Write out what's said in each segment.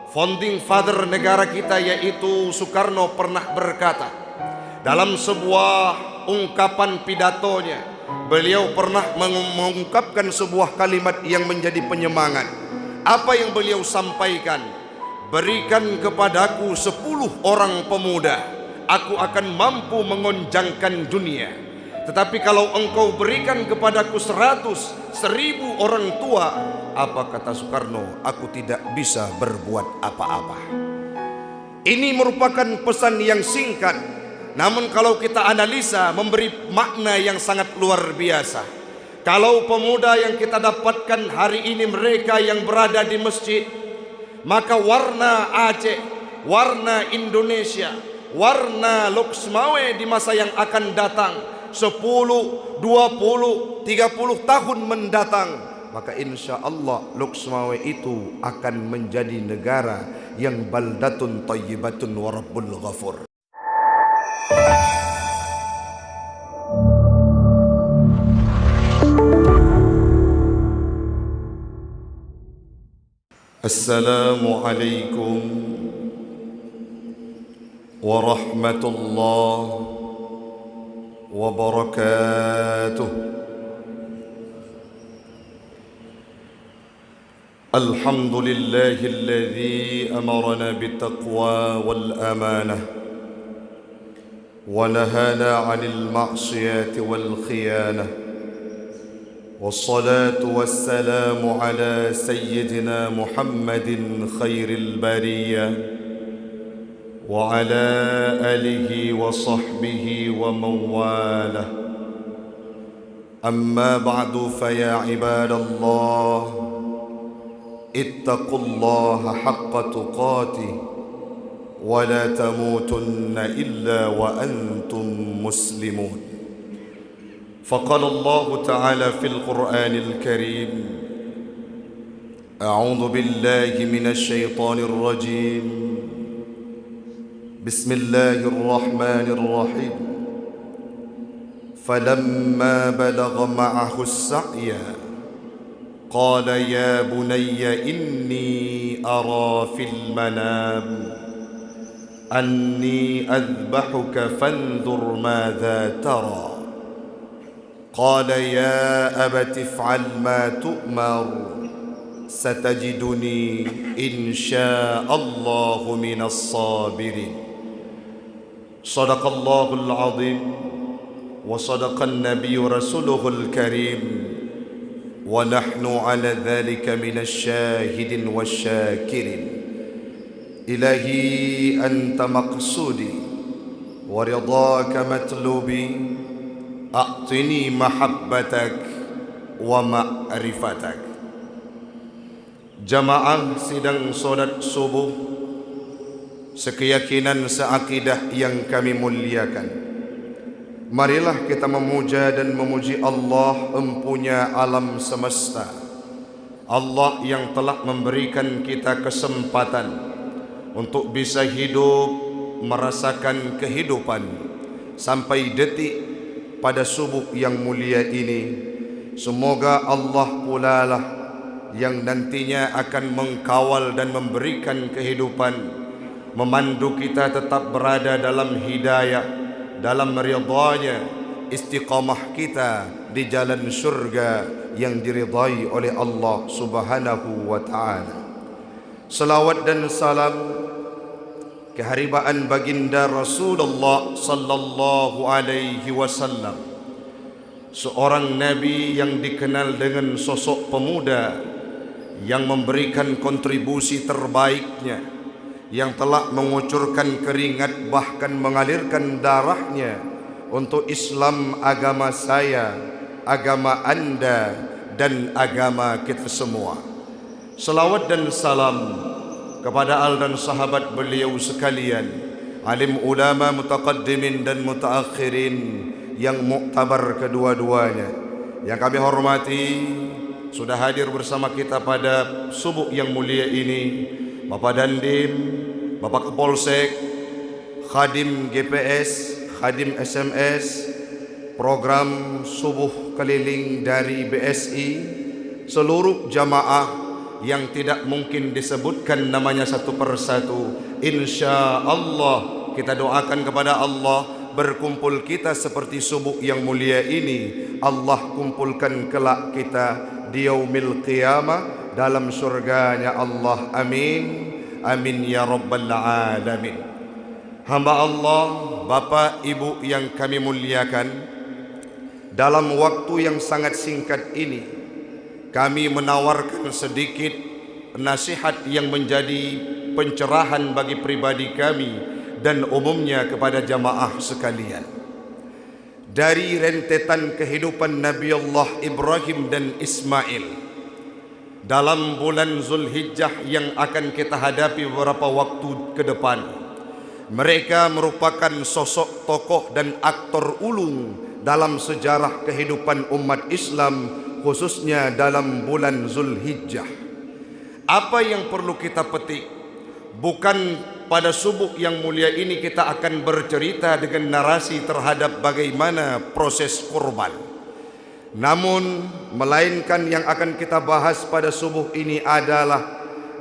founding father negara kita yaitu Soekarno pernah berkata dalam sebuah ungkapan pidatonya, beliau pernah mengungkapkan sebuah kalimat yang menjadi penyemangat. Apa yang beliau sampaikan? Berikan kepadaku 10 orang pemuda, aku akan mampu mengonjangkan dunia. Tetapi kalau engkau berikan kepadaku 100.000 orang tua, apa kata Soekarno? Aku tidak bisa berbuat apa-apa. Ini merupakan pesan yang singkat, namun kalau kita analisa memberi makna yang sangat luar biasa. Kalau pemuda yang kita dapatkan hari ini mereka yang berada di masjid, maka warna Aceh, warna Indonesia, warna Loksmawe di masa yang akan datang 10, 20, 30 tahun mendatang, maka insya Allah Loksmawe itu akan menjadi negara yang baldatun tayyibatun wa rabbul ghafur. Assalamualaikum warahmatullahi wabarakatuh. Alhamdulillahilladzi amarna bittaqwa wal amanah wa nahana 'anil ma'siyati wal khiyanah. والصلاة والسلام على سيدنا محمد خير البرية وعلى آله وصحبه ومن والاه. أما بعد فيا عباد الله اتقوا الله حق تقاته ولا تموتن إلا وأنتم مسلمون. فقال الله تعالى في القرآن الكريم: أعوذ بالله من الشيطان الرجيم، بسم الله الرحمن الرحيم. فلما بلغ معه السعي قال يا بني إني أرى في المنام أني أذبحك فانظر ماذا ترى. قال يا أبت افعل ما تؤمر ستجدني إن شاء الله من الصابرين. صدق الله العظيم وصدق النبي رسوله الكريم ونحن على ذلك من الشاهدين والشاكرين. إلهي أنت مقصودي ورضاك مطلوبي a'tini mahabbatak wa ma'rifatak. Jamaah sidang solat subuh sekeyakinan seakidah yang kami muliakan, marilah kita memuja dan memuji Allah empunya alam semesta, Allah yang telah memberikan kita kesempatan untuk bisa hidup merasakan kehidupan sampai detik pada subuh yang mulia ini. Semoga Allah pula lah yang nantinya akan mengkawal dan memberikan kehidupan, memandu kita tetap berada dalam hidayah, dalam ridhanya, istiqamah kita di jalan surga yang diridhai oleh Allah Subhanahu wa ta'ala. Salawat dan salam keharibaan baginda Rasulullah sallallahu alaihi wasallam, seorang nabi yang dikenal dengan sosok pemuda yang memberikan kontribusi terbaiknya, yang telah mengucurkan keringat bahkan mengalirkan darahnya untuk Islam, agama saya, agama anda dan agama kita semua. Salawat dan salam kepada al dan sahabat beliau sekalian, alim ulama mutaqaddimin dan mutaakhirin yang muktabar kedua-duanya, yang kami hormati, sudah hadir bersama kita pada subuh yang mulia ini Bapak Dandim, Bapak Kapolsek, Khadim GPS, Khadim SMS, program subuh keliling dari BSI, seluruh jamaah yang tidak mungkin disebutkan namanya satu persatu. Insya Allah kita doakan kepada Allah, berkumpul kita seperti subuh yang mulia ini, Allah kumpulkan kelak kita di yaumil qiyamah dalam surganya Allah. Amin, amin ya rabbal alamin. Hamba Allah, Bapak Ibu yang kami muliakan, dalam waktu yang sangat singkat ini kami menawarkan sedikit nasihat yang menjadi pencerahan bagi pribadi kami dan umumnya kepada jamaah sekalian. Dari rentetan kehidupan Nabi Allah Ibrahim dan Ismail dalam bulan Zulhijjah yang akan kita hadapi beberapa waktu ke depan, mereka merupakan sosok tokoh dan aktor ulung dalam sejarah kehidupan umat Islam, khususnya dalam bulan Zulhijjah. Apa yang perlu kita petik? Bukan pada subuh yang mulia ini kita akan bercerita dengan narasi terhadap bagaimana proses kurban, namun melainkan yang akan kita bahas pada subuh ini adalah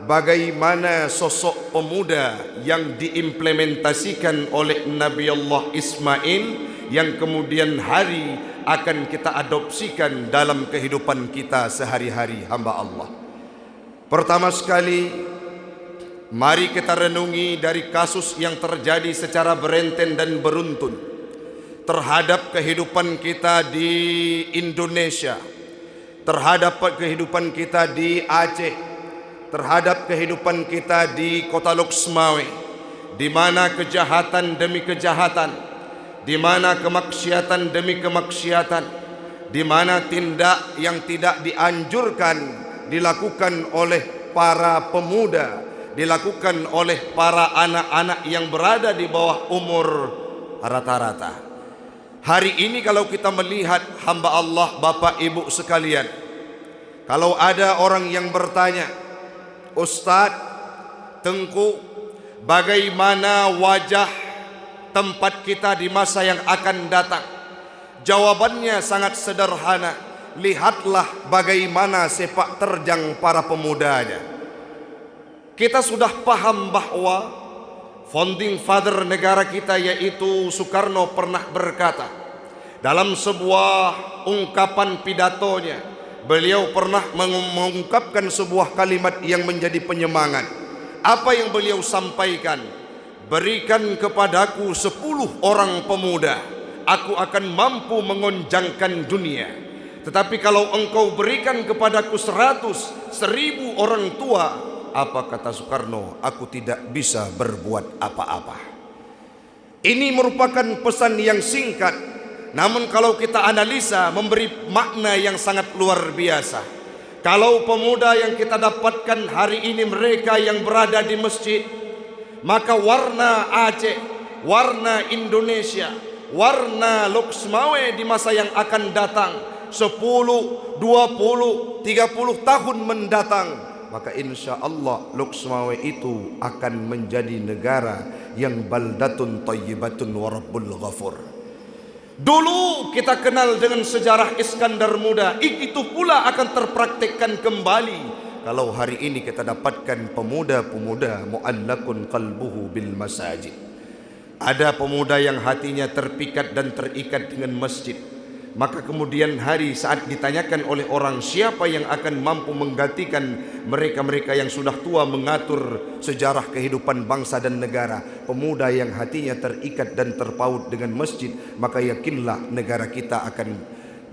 bagaimana sosok pemuda yang diimplementasikan oleh Nabi Allah Ismail yang kemudian hari akan kita adopsikan dalam kehidupan kita sehari-hari hamba Allah. Pertama sekali, mari kita renungi dari kasus yang terjadi secara berenten dan beruntun terhadap kehidupan kita di Indonesia, terhadap kehidupan kita di Aceh, terhadap kehidupan kita di Kota Loksmawe, di mana kejahatan demi kejahatan, di mana kemaksiatan demi kemaksiatan, di mana tindak yang tidak dianjurkan dilakukan oleh para pemuda, dilakukan oleh para anak-anak yang berada di bawah umur rata-rata. Hari ini kalau kita melihat hamba Allah, Bapak Ibu sekalian, kalau ada orang yang bertanya, Ustadz, Tengku, bagaimana wajah tempat kita di masa yang akan datang? Jawabannya sangat sederhana. Lihatlah bagaimana sepak terjang para pemudanya. Kita sudah paham bahwa founding father negara kita yaitu Soekarno pernah berkata dalam sebuah ungkapan pidatonya, beliau pernah mengungkapkan sebuah kalimat yang menjadi penyemangat. Apa yang beliau sampaikan? Berikan kepadaku 10 orang pemuda, aku akan mampu mengonjangkan dunia. Tetapi kalau engkau berikan kepadaku 100, 1000 orang tua, apa kata Soekarno? Aku tidak bisa berbuat apa-apa. Ini merupakan pesan yang singkat, namun kalau kita analisa memberi makna yang sangat luar biasa. Kalau pemuda yang kita dapatkan hari ini mereka yang berada di masjid, maka warna Aceh, warna Indonesia, warna Loksmawe di masa yang akan datang 10, 20, 30 tahun mendatang, maka insya Allah Loksmawe itu akan menjadi negara yang baldatun thayyibatun wa rabbul ghafur. Dulu kita kenal dengan sejarah Iskandar Muda, itu pula akan terpraktekkan kembali kalau hari ini kita dapatkan pemuda-pemuda mu'allakun qalbuhu bil masajid. Ada pemuda yang hatinya terpikat dan terikat dengan masjid. Maka kemudian hari saat ditanyakan oleh orang siapa yang akan mampu menggantikan mereka-mereka yang sudah tua mengatur sejarah kehidupan bangsa dan negara, pemuda yang hatinya terikat dan terpaut dengan masjid, maka yakinlah negara kita akan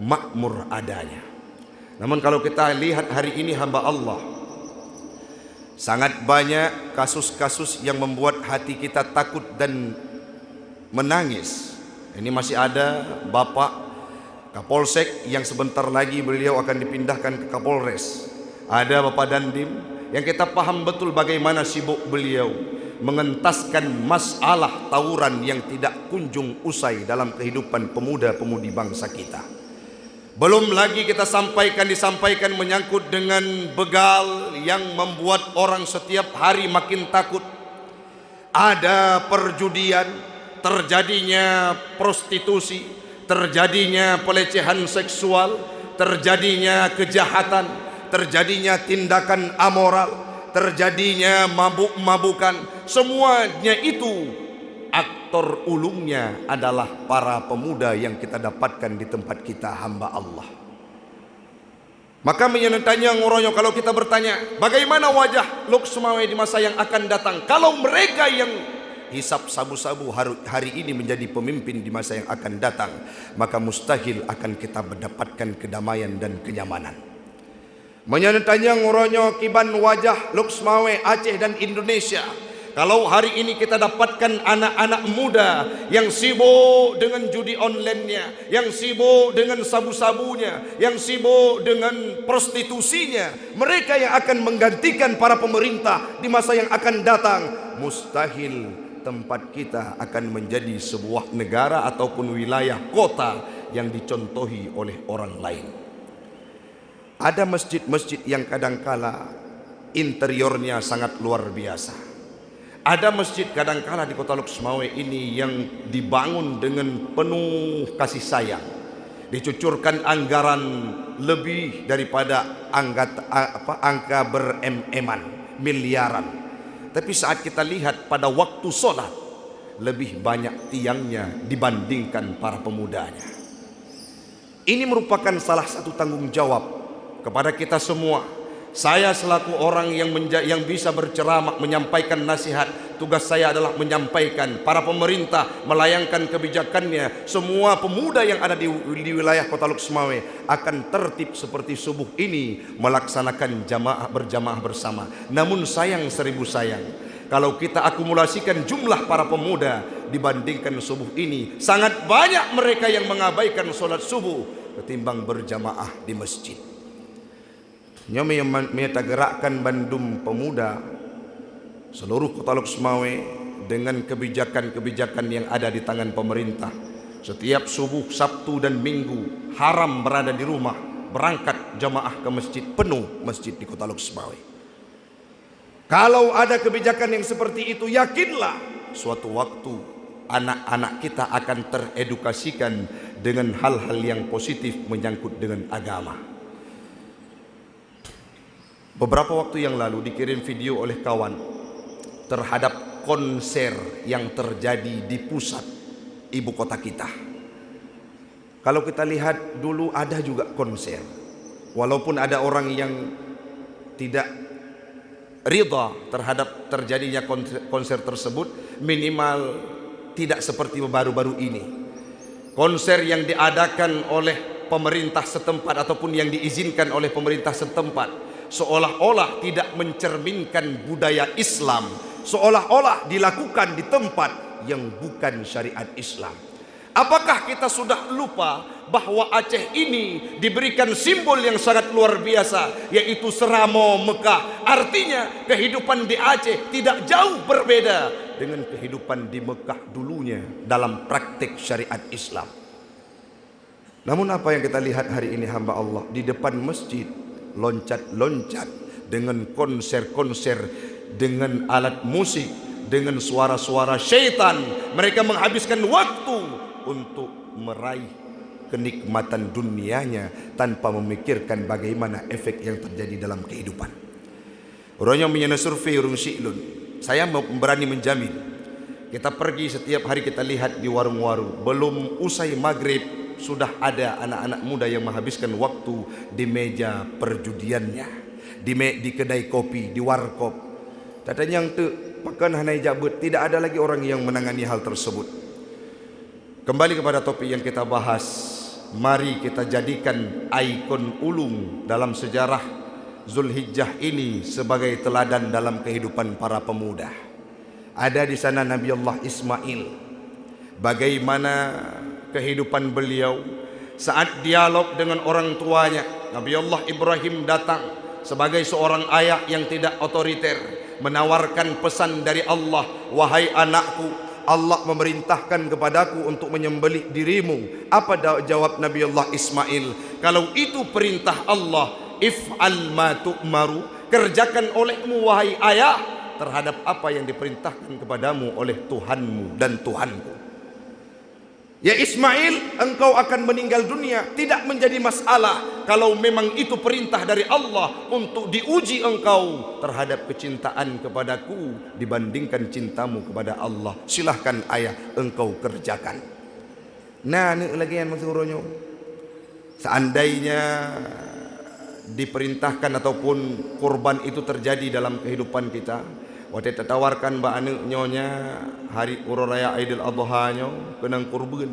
makmur adanya. Namun kalau kita lihat hari ini hamba Allah, sangat banyak kasus-kasus yang membuat hati kita takut dan menangis. Ini masih ada Bapak Kapolsek yang sebentar lagi beliau akan dipindahkan ke Kapolres. Ada Bapak Dandim yang kita paham betul bagaimana sibuk beliau mengentaskan masalah tawuran yang tidak kunjung usai dalam kehidupan pemuda-pemudi bangsa kita. Belum lagi kita disampaikan menyangkut dengan begal yang membuat orang setiap hari makin takut. Ada perjudian, terjadinya prostitusi, terjadinya pelecehan seksual, terjadinya kejahatan, terjadinya tindakan amoral, terjadinya mabuk-mabukan, semuanya itu aktor ulungnya adalah para pemuda yang kita dapatkan di tempat kita, hamba Allah. Maka menyenangkannya nguronyo kalau kita bertanya, bagaimana wajah Lok Sumawe di masa yang akan datang? Kalau mereka yang hisap sabu-sabu hari ini menjadi pemimpin di masa yang akan datang, maka mustahil akan kita mendapatkan kedamaian dan kenyamanan. Menyenangkannya nguronyo kiban wajah Lok Sumawe, Aceh dan Indonesia. Kalau hari ini kita dapatkan anak-anak muda yang sibuk dengan judi online-nya, yang sibuk dengan sabu-sabunya, yang sibuk dengan prostitusinya, mereka yang akan menggantikan para pemerintah di masa yang akan datang, mustahil tempat kita akan menjadi sebuah negara ataupun wilayah kota yang dicontohi oleh orang lain. Ada masjid-masjid yang kadangkala interiornya sangat luar biasa. Ada masjid kadangkala di kota Lok Sumawe ini yang dibangun dengan penuh kasih sayang, dicucurkan anggaran lebih daripada angka berem-eman, miliaran. Tapi saat kita lihat pada waktu sholat, lebih banyak tiangnya dibandingkan para pemudanya. Ini merupakan salah satu tanggung jawab kepada kita semua. Saya selaku orang yang bisa berceramah, menyampaikan nasihat, tugas saya adalah menyampaikan para pemerintah melayangkan kebijakannya. Semua pemuda yang ada di wilayah kota Lok Sumawe akan tertib seperti subuh ini melaksanakan berjamaah bersama. Namun sayang seribu sayang, kalau kita akumulasikan jumlah para pemuda dibandingkan subuh ini, sangat banyak mereka yang mengabaikan sholat subuh ketimbang berjamaah di masjid. Nyomi yang meta gerakkan Bandung pemuda seluruh kota Lok Sumawe dengan kebijakan-kebijakan yang ada di tangan pemerintah. Setiap subuh, Sabtu dan Minggu haram berada di rumah, berangkat jamaah ke masjid, penuh masjid di kota Lok Sumawe. Kalau ada kebijakan yang seperti itu, yakinlah suatu waktu anak-anak kita akan teredukasikan dengan hal-hal yang positif menyangkut dengan agama. Beberapa waktu yang lalu dikirim video oleh kawan terhadap konser yang terjadi di pusat ibu kota kita. Kalau kita lihat dulu ada juga konser, walaupun ada orang yang tidak ridha terhadap terjadinya konser tersebut, minimal tidak seperti baru-baru ini. Konser yang diadakan oleh pemerintah setempat ataupun yang diizinkan oleh pemerintah setempat seolah-olah tidak mencerminkan budaya Islam, seolah-olah dilakukan di tempat yang bukan syariat Islam. Apakah kita sudah lupa bahwa Aceh ini diberikan simbol yang sangat luar biasa, yaitu Seramo Mekah? Artinya kehidupan di Aceh tidak jauh berbeda dengan kehidupan di Mekah dulunya dalam praktik syariat Islam. Namun apa yang kita lihat hari ini, hamba Allah, di depan masjid loncat-loncat dengan konser-konser, dengan alat musik, dengan suara-suara syaitan. Mereka menghabiskan waktu untuk meraih kenikmatan dunianya tanpa memikirkan bagaimana efek yang terjadi dalam kehidupan. Orangnya menyana survei urung syi'lun. Saya berani menjamin, kita pergi setiap hari, kita lihat di warung-warung, belum usai maghrib sudah ada anak-anak muda yang menghabiskan waktu di meja perjudiannya, di kedai kopi, di warkop. Katanya yang tu pakan hanai jabut, tidak ada lagi orang yang menangani hal tersebut. Kembali kepada topik yang kita bahas, mari kita jadikan ikon ulung dalam sejarah Zulhijjah ini sebagai teladan dalam kehidupan para pemuda. Ada di sana Nabi Allah Ismail, bagaimana kehidupan beliau saat dialog dengan orang tuanya. Nabi Allah Ibrahim datang sebagai seorang ayah yang tidak otoriter, menawarkan pesan dari Allah, wahai anakku, Allah memerintahkan kepadaku untuk menyembelih dirimu. Apa jawab Nabi Allah Ismail? Kalau itu perintah Allah, if'al ma tu'maru, kerjakan olehmu wahai ayah terhadap apa yang diperintahkan kepadamu oleh Tuhanmu dan Tuhanku. Ya Ismail, engkau akan meninggal dunia, tidak menjadi masalah kalau memang itu perintah dari Allah untuk diuji engkau terhadap kecintaan kepadaku dibandingkan cintamu kepada Allah. Silahkan ayah, engkau kerjakan. Nah, ini lagi yang mensuruhnya. Seandainya diperintahkan ataupun kurban itu terjadi dalam kehidupan kita, waktu tertawarkan mbak anu nyonya hari uro raya Aidil Adha nyo kenang kurban.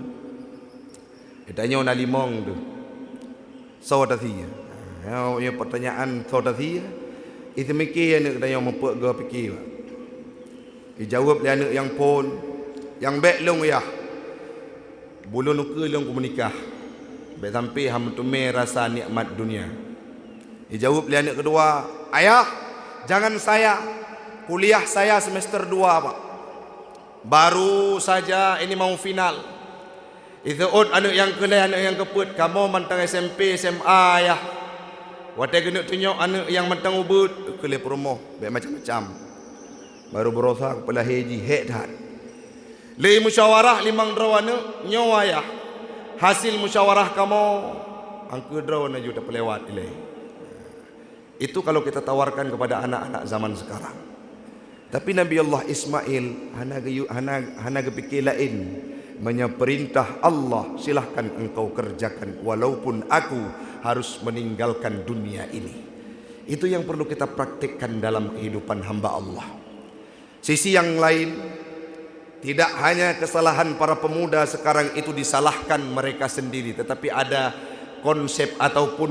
Kita nyo na limong tu. Saudara. Ya pertanyaan saudara. Itu mikir anak kita yang mempuak gua fikir. Dijawab oleh anak yang pun yang baik long ya. Bulu nuka long ku menikah. Baik sampai ham tu rasa nikmat dunia. Dijawab oleh anak kedua, ayah, jangan saya. Kuliah saya semester 2 Pak. Baru saja ini mau final. Itu anak yang kelai, anak yang keput. Kamu mantang SMP, SMA ya. Watai kena tunjuk anak yang mantang ubud. Kelai promo, baik macam-macam. Baru berosak kepala haji, hek dah. Li musyawarah limang drawana nyawa ya. Hasil musyawarah kamu angka drawana juga pelewat ilai. Itu kalau kita tawarkan kepada anak-anak zaman sekarang. Tapi Nabi Allah Ismail hana kepikir lain. Perintah Allah, silahkan engkau kerjakan walaupun aku harus meninggalkan dunia ini. Itu yang perlu kita praktikkan dalam kehidupan hamba Allah. Sisi yang lain, tidak hanya kesalahan para pemuda sekarang itu disalahkan mereka sendiri, tetapi ada konsep ataupun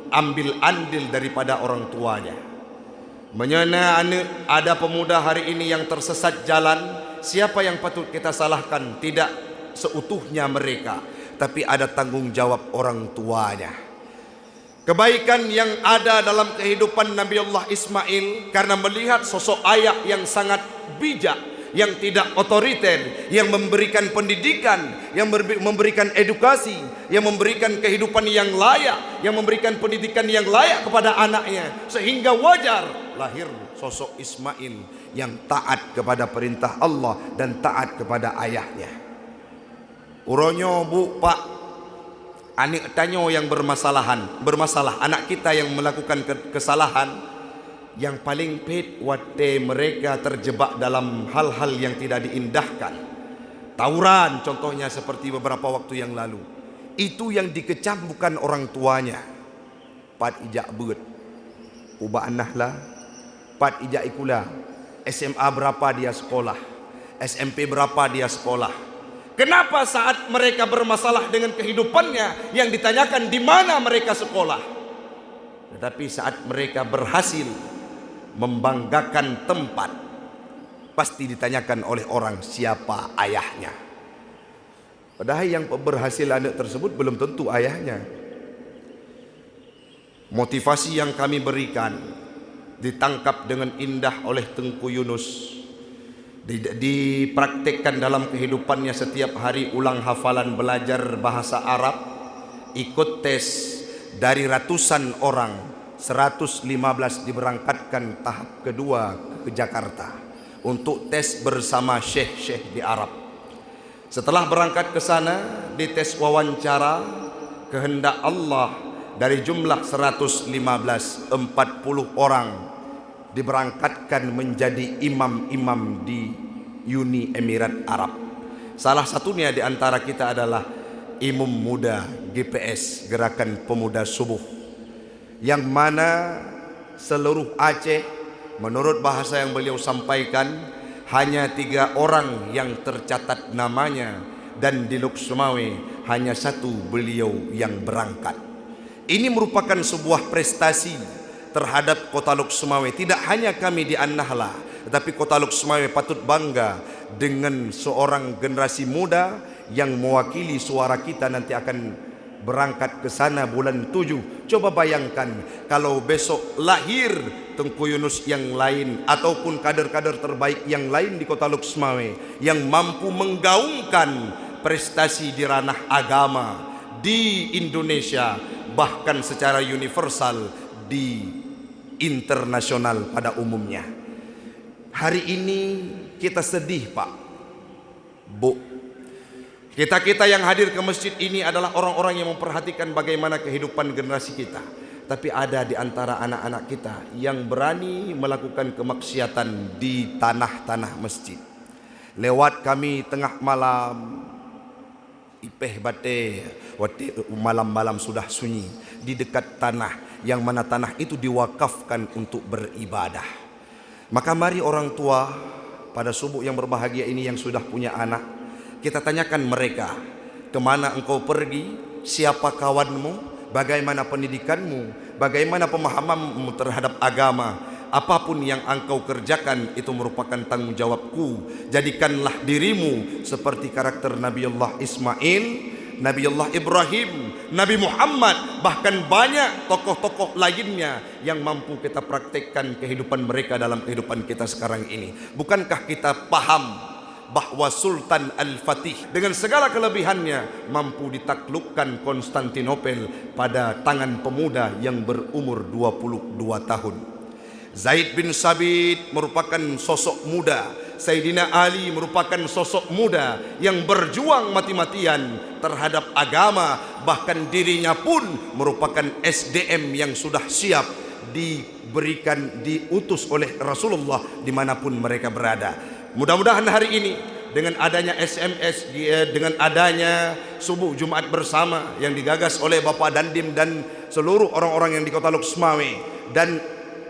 ambil andil daripada orang tuanya. Menyana ada pemuda hari ini yang tersesat jalan, siapa yang patut kita salahkan? Tidak seutuhnya mereka, tapi ada tanggung jawab orang tuanya. Kebaikan yang ada dalam kehidupan Nabi Allah Ismail karena melihat sosok ayah yang sangat bijak, yang tidak otoriter, yang memberikan pendidikan, yang memberikan edukasi, yang memberikan kehidupan yang layak, yang memberikan pendidikan yang layak kepada anaknya, sehingga wajar lahir sosok Ismail yang taat kepada perintah Allah dan taat kepada ayahnya. Uronyo bu pak, anak tanyo yang bermasalah, anak kita yang melakukan kesalahan, yang paling pet wate mereka terjebak dalam hal-hal yang tidak diindahkan. Tawuran contohnya seperti beberapa waktu yang lalu. Itu yang dikecam bukan orang tuanya. Pat ijak bet. Ubah anahlah. Pat ijak ikula. SMA berapa dia sekolah? SMP berapa dia sekolah? Kenapa saat mereka bermasalah dengan kehidupannya yang ditanyakan di mana mereka sekolah? Tetapi saat mereka berhasil membanggakan tempat, pasti ditanyakan oleh orang siapa ayahnya. Padahal yang berhasil anak tersebut belum tentu ayahnya. Motivasi yang kami berikan ditangkap dengan indah oleh Tengku Yunus, dipraktekkan dalam kehidupannya setiap hari, ulang hafalan, belajar bahasa Arab, ikut tes dari ratusan orang, 115 diberangkatkan tahap kedua ke Jakarta untuk tes bersama syekh-syekh di Arab. Setelah berangkat ke sana, dites wawancara, kehendak Allah dari jumlah 115, 40 orang diberangkatkan menjadi imam-imam di Uni Emirat Arab. Salah satunya di antara kita adalah Imam Muda GPS, Gerakan Pemuda Subuh, yang mana seluruh Aceh menurut bahasa yang beliau sampaikan hanya 3 orang yang tercatat namanya, dan di Lok Sumawe hanya 1 beliau yang berangkat. Ini merupakan sebuah prestasi terhadap Kota Lok Sumawe. Tidak hanya kami di An-Nahlah, tetapi Kota Lok Sumawe patut bangga dengan seorang generasi muda yang mewakili suara kita nanti akan berangkat ke sana bulan 7. Coba bayangkan kalau besok lahir Tengku Yunus yang lain ataupun kader-kader terbaik yang lain di Kota Lok Sumawe yang mampu menggaungkan prestasi di ranah agama di Indonesia, bahkan secara universal di internasional pada umumnya. Hari ini kita sedih Pak, Bu, Kita-kita yang hadir ke masjid ini adalah orang-orang yang memperhatikan bagaimana kehidupan generasi kita. Tapi ada di antara anak-anak kita yang berani melakukan kemaksiatan di tanah-tanah masjid. Lewat kami tengah malam, ipeh bate, malam-malam sudah sunyi, di dekat tanah yang mana tanah itu diwakafkan untuk beribadah. Maka mari orang tua pada subuh yang berbahagia ini yang sudah punya anak, kita tanyakan mereka, kemana engkau pergi, siapa kawanmu, bagaimana pendidikanmu, bagaimana pemahamanmu terhadap agama. Apapun yang engkau kerjakan itu merupakan tanggung jawabku. Jadikanlah dirimu seperti karakter Nabiullah Ismail, Nabiullah Ibrahim, Nabi Muhammad, bahkan banyak tokoh-tokoh lainnya yang mampu kita praktekkan kehidupan mereka dalam kehidupan kita sekarang ini. Bukankah kita paham bahwa Sultan Al-Fatih dengan segala kelebihannya mampu ditaklukkan Konstantinopel pada tangan pemuda yang berumur 22 tahun. Zaid bin Sabit merupakan sosok muda, Sayyidina Ali merupakan sosok muda yang berjuang mati-matian terhadap agama, bahkan dirinya pun merupakan SDM yang sudah siap diberikan, diutus oleh Rasulullah dimanapun mereka berada. Mudah-mudahan hari ini dengan adanya SMS, dengan adanya subuh Jumat bersama yang digagas oleh Bapak Dandim dan seluruh orang-orang yang di Kota Loksmawe dan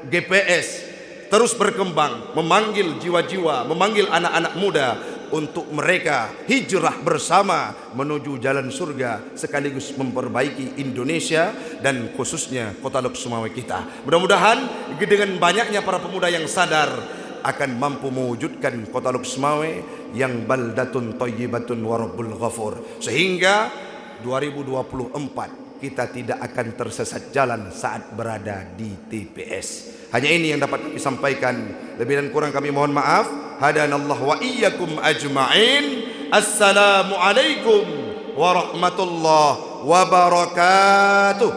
GPS terus berkembang, memanggil jiwa-jiwa, memanggil anak-anak muda untuk mereka hijrah bersama menuju jalan surga, sekaligus memperbaiki Indonesia dan khususnya Kota Loksmawe kita. Mudah-mudahan dengan banyaknya para pemuda yang sadar akan mampu mewujudkan Kota Loksmawe yang baldatun thayyibatun wa rabbul ghafur, sehingga 2024 kita tidak akan tersesat jalan saat berada di TPS. Hanya ini yang dapat kami sampaikan. Lebih dan kurang kami mohon maaf. Hadanallahu wa iyyakum ajma'in. Assalamualaikum warahmatullahi wabarakatuh.